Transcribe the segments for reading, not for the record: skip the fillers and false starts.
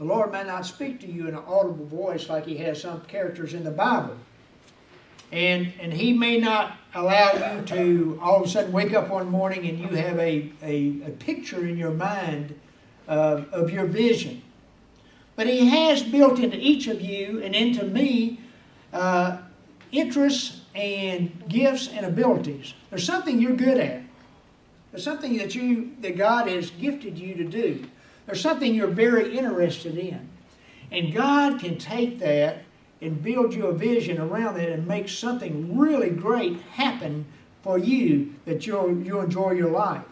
The Lord may not speak to you in an audible voice like He has some characters in the Bible. And He may not allow you to all of a sudden wake up one morning and you have a picture in your mind of your vision. But He has built into each of you and into me interests and gifts and abilities. There's something you're good at. There's something that God has gifted you to do. There's something you're very interested in. And God can take that and build you a vision around that and make something really great happen for you that you'll enjoy your life.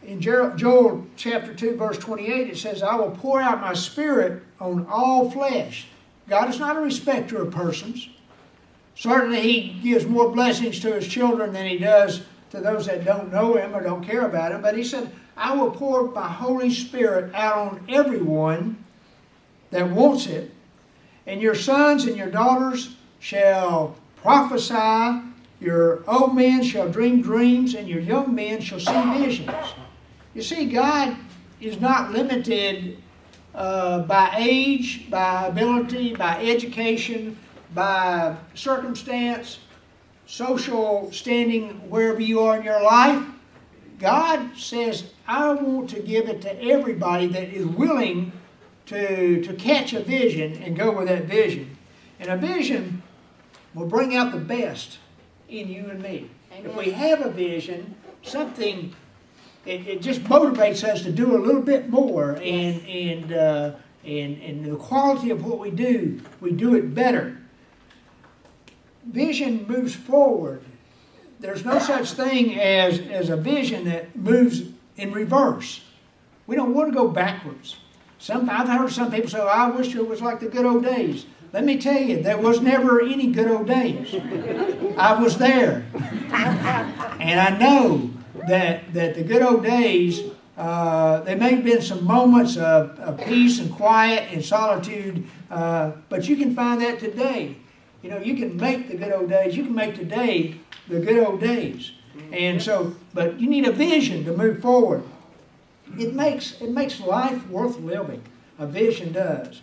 In Joel chapter 2, verse 28, it says, I will pour out my Spirit on all flesh. God is not a respecter of persons. Certainly He gives more blessings to His children than He does to those that don't know Him or don't care about Him. But He said, I will pour my Holy Spirit out on everyone that wants it. And your sons and your daughters shall prophesy. Your old men shall dream dreams, and your young men shall see visions. You see, God is not limited by age, by ability, by education, by circumstance, social standing, wherever you are in your life. God says, I want to give it to everybody that is willing to catch a vision and go with that vision. And a vision will bring out the best in you and me. Amen. If we have a vision, something, it just motivates us to do a little bit more, and the quality of what we do it better. Vision moves forward. There's no such thing as a vision that moves in reverse. We don't want to go backwards. I've heard some people say, I wish it was like the good old days. Let me tell you, there was never any good old days. I was there. And I know that the good old days, there may have been some moments of peace and quiet and solitude, but you can find that today. You know, you can make the good old days. You can make today the good old days. And so, but you need a vision to move forward. It makes life worth living. A vision does.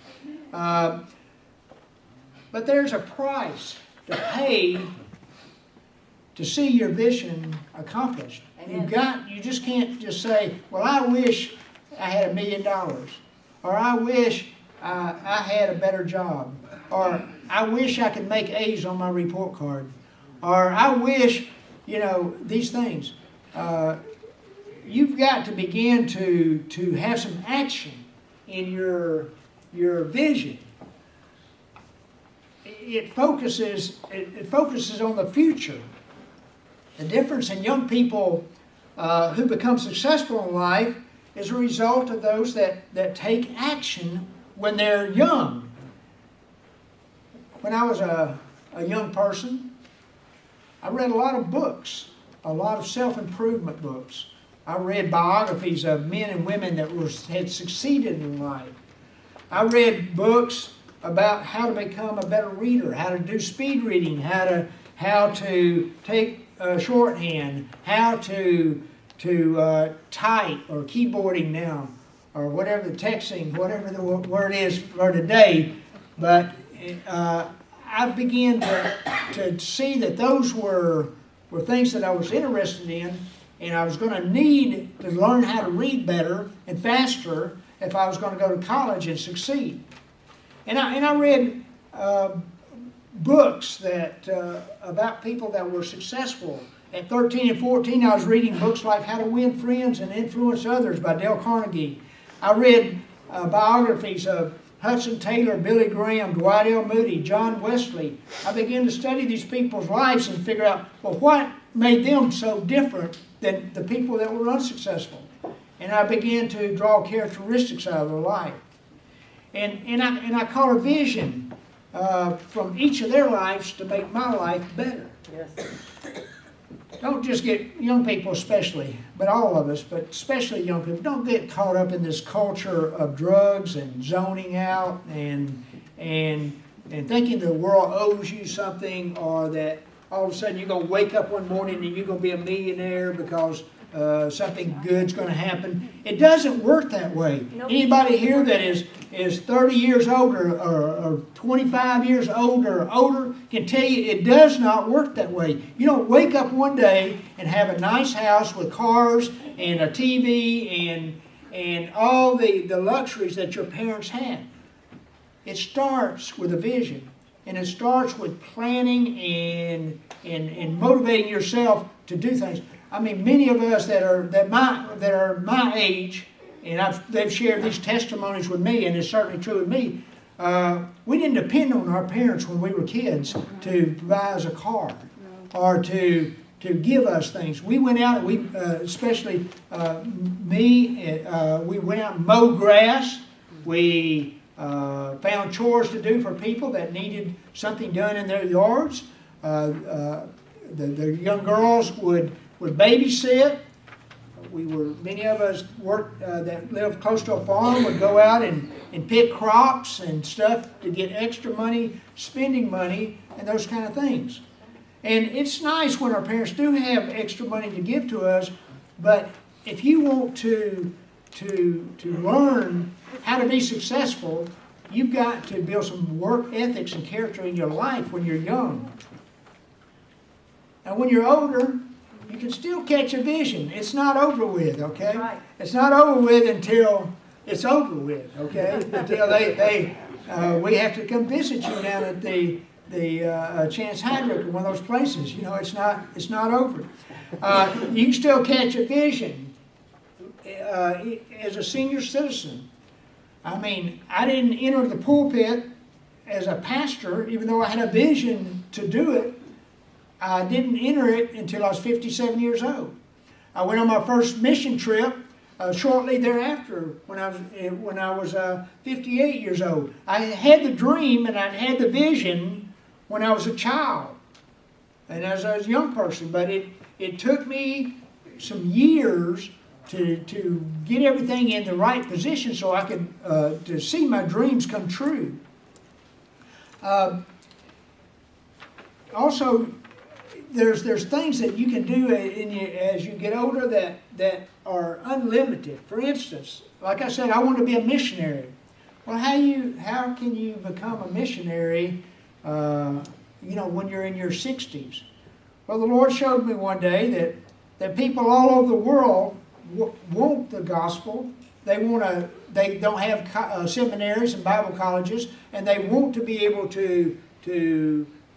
But there's a price to pay to see your vision accomplished. You just can't just say, well, I wish I had $1 million, or I wish I had a better job, or I wish I could make A's on my report card, or I wish, these things. You've got to begin to have some action in your vision. It focuses on the future. The difference in young people who become successful in life is a result of those that take action when they're young. When I was a young person, I read a lot of books, a lot of self-improvement books. I read biographies of men and women that had succeeded in life. I read books about how to become a better reader, how to do speed reading, how to take shorthand, how to type or keyboarding now, or whatever the texting, whatever the word is for today. But I began to see that those were things that I was interested in, and I was going to need to learn how to read better and faster if I was going to go to college and succeed. And I read books that about people that were successful. At 13 and 14, I was reading books like How to Win Friends and Influence Others by Dale Carnegie. I read biographies of Hudson Taylor, Billy Graham, Dwight L. Moody, John Wesley. I began to study these people's lives and figure out, well, what made them so different than the people that were unsuccessful. And I began to draw characteristics out of their life. And I caught a vision from each of their lives to make my life better. Yes. Don't just get young people especially, but all of us, but especially young people, don't get caught up in this culture of drugs and zoning out and thinking the world owes you something, or that all of a sudden you're going to wake up one morning and you're going to be a millionaire because something good's going to happen. It doesn't work that way. Nope. Anybody here that is 30 years older or 25 years older or older can tell you it does not work that way. You don't wake up one day and have a nice house with cars and a TV and all the luxuries that your parents had. It starts with a vision. And it starts with planning and motivating yourself to do things. I mean, many of us that are my age, and they've shared these testimonies with me, and it's certainly true with me. We didn't depend on our parents when we were kids to buy us a car or to give us things. We went out, and especially me, we went out and mowed grass. We found chores to do for people that needed something done in their yards. The young girls would babysit. Many of us worked that lived close to a farm would go out and pick crops and stuff to get extra money, spending money, and those kind of things. And it's nice when our parents do have extra money to give to us, but if you want to learn how to be successful, you've got to build some work ethics and character in your life when you're young. Now, when you're older, you can still catch a vision. It's not over with, okay? Right. It's not over with until it's over with, okay? Until we have to come visit you down at the Chance Hydrick, one of those places. You know, it's not over. You can still catch a vision as a senior citizen. I mean, I didn't enter the pulpit as a pastor, even though I had a vision to do it. I didn't enter it until I was 57 years old. I went on my first mission trip shortly thereafter when I was 58 years old. I had the dream and I had the vision when I was a child and as a young person, but it took me some years to get everything in the right position so I could to see my dreams come true. Also, there's things that you can do as you get older that are unlimited. For instance, like I said, I want to be a missionary. Well, how can you become a missionary? When you're in your 60s. Well, the Lord showed me one day that people all over the world want the gospel. They don't have seminaries and Bible colleges, and they want to be able to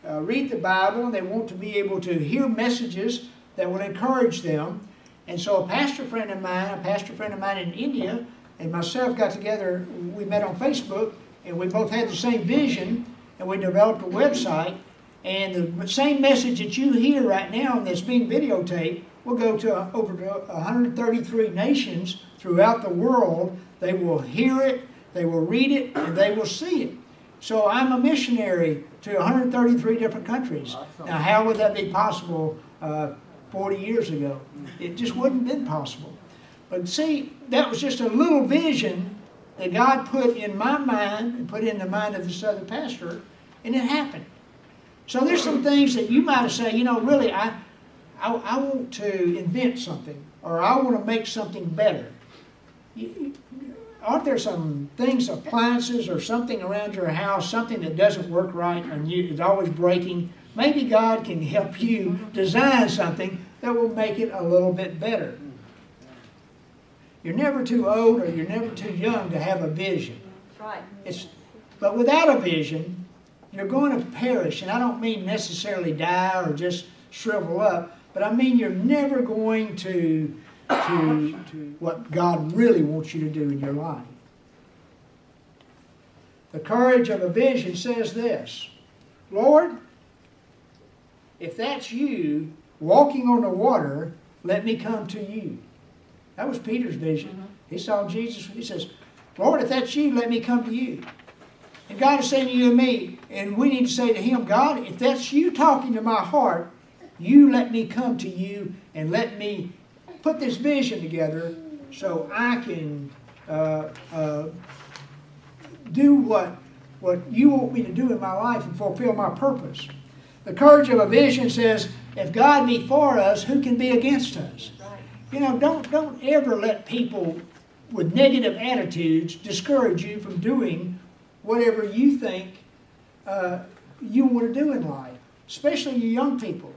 read the Bible, and they want to be able to hear messages that will encourage them. And so a pastor friend of mine in India, and myself got together. We met on Facebook, and we both had the same vision, and we developed a website. And the same message that you hear right now that's being videotaped will go to over 133 nations throughout the world. They will hear it, they will read it, and they will see it. So I'm a missionary to 133 different countries. Awesome. Now, how would that be possible 40 years ago? It just wouldn't have been possible. But see, that was just a little vision that God put in my mind and put in the mind of this other pastor, and it happened. So there's some things that you might say, really, I want to invent something, or I want to make something better. Aren't there some things, appliances or something around your house, something that doesn't work right and it's always breaking? Maybe God can help you design something that will make it a little bit better. You're never too old or you're never too young to have a vision. Right. But without a vision, you're going to perish. And I don't mean necessarily die or just shrivel up, but I mean you're never going to what God really wants you to do in your life. The courage of a vision says this: Lord, if that's you walking on the water, let me come to you. That was Peter's vision. He saw Jesus. He says, Lord, if that's you, let me come to you. And God is saying to you and me, and we need to say to Him, God, if that's you talking to my heart, you let me come to you and let me put this vision together so I can do what you want me to do in my life and fulfill my purpose. The courage of a vision says, if God be for us, who can be against us? Right. You know, don't ever let people with negative attitudes discourage you from doing whatever you think you want to do in life, especially you young people.